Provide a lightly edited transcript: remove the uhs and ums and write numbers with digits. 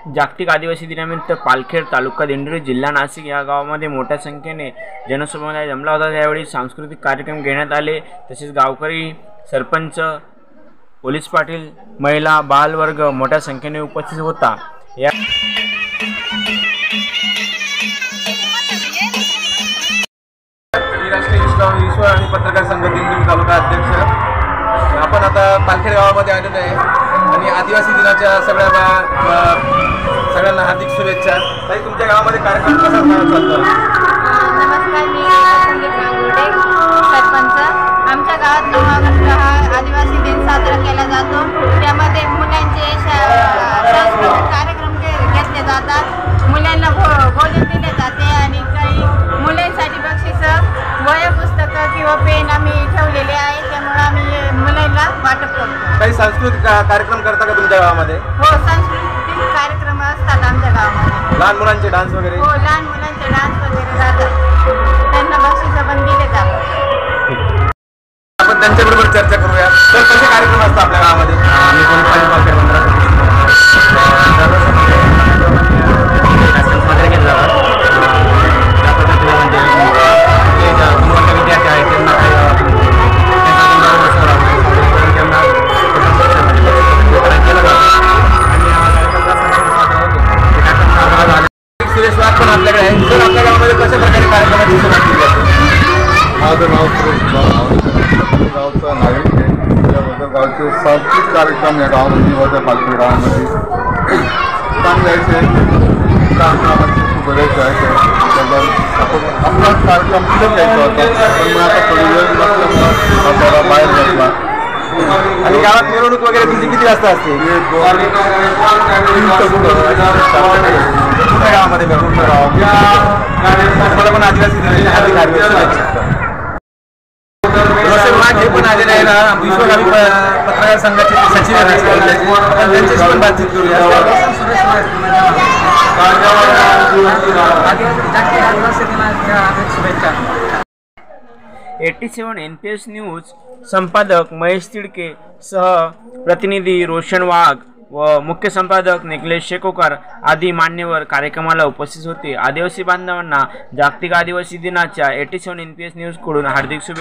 जागतिक आदिवासी दिनानिमित्त पालखेड तालुका दिंडोरी जिल्हा नाशिक या गावामध्ये मोठ्या संख्येने जनसमुदाय जमला होता। त्यावेळी सांस्कृतिक कार्यक्रम घेण्यात आले। तसेच गावकरी, सरपंच, पोलीस पाटील, महिला, बालवर्ग मोठ्या संख्येने उपस्थित होता। या राष्ट्रीय ईश्वर आणि पत्रकार संघ दिंडोरी तालुका अध्यक्ष। आपण आता पालखेड गावामध्ये आलेलो आहे आणि आदिवासी दिनाच्या सगळ्यांना हार्दिक शुभेच्छा। ताई, तुमच्या गावामध्ये कार्यक्रम कसा चालतो? नमस्कार, मी संगीत गांगुर्डे, सरपंच। आमच्या गावात 9 ऑगस्ट हा आदिवासी दिन साजरा केला जातो। त्यामध्ये मुलांचे सांस्कृतिक कार्यक्रम घेतले जातात। मुलांना भोजन दिले जाते आणि काही मुलांसाठी बक्षीस, वह्या, पुस्तकं किंवा पेन आम्ही ठेवलेले आहे। त्यामुळे आम्ही मुलांना वाटप करतो। काही सांस्कृतिक कार्यक्रम करता का तुमच्या गावामध्ये? हो, सांस्कृतिक कार्यक्रम असतात आमच्या गावामध्ये। लहान मुलांचे डान्स वगैरे? हो, लहान मुलांचे डान्स वगैरे जातात, त्यांना बक्षीस पण दिले जातात। आपण त्यांच्याबरोबर चर्चा करूया। तर कसे कार्यक्रम असतात आपल्या गावामध्ये? आम्ही पालखेड वगैरे घेतला त्या पद्धतीने म्हणजे मोठे विद्यार्थी आहेत त्यांना सुरेश वाघ पण आपल्याकडे आहे। सर, आपल्या गावामध्ये कशा प्रकारे कार्यक्रमाची सुरुवात केली जाते? माझं नाव सुरेश गावचा नागरिक आहे। त्याबद्दल गावचे सांस्कृतिक कार्यक्रम या गावामध्ये होत्या पालखेड गावामध्ये चांगले आहे। बरेच आहे त्याबद्दल आपण आपला कार्यक्रम पुढे घ्यायचा होता, पण मग आता थोडी वेळ नसल्यामुळं आपल्याला बाहेर घेतला। आणि गावात मिरवणूक वगैरे तुमची किती वाजता असते? कुठल्या गावामध्ये मिरवणूक? मला पण आदिवासी दिनाच्या हार्दिक शुभेच्छा। हे पण आलेले आहे ना, विश्वगामी पत्रकार संघाचे सचिव आहेत, त्यांच्याशी पण बातचीत करूया। 87 NPS न्यूज संपादक महेश तिडके सह प्रतिनिधी रोशन वाघ व मुख्य संपादक निखिलेश शेकोकर आदी मान्यवर कार्यक्रमाला उपस्थित होते। आदिवासी बांधवांना जागतिक आदिवासी दिनाच्या 87 NPS न्यूज कडून हार्दिक शुभेच्छा।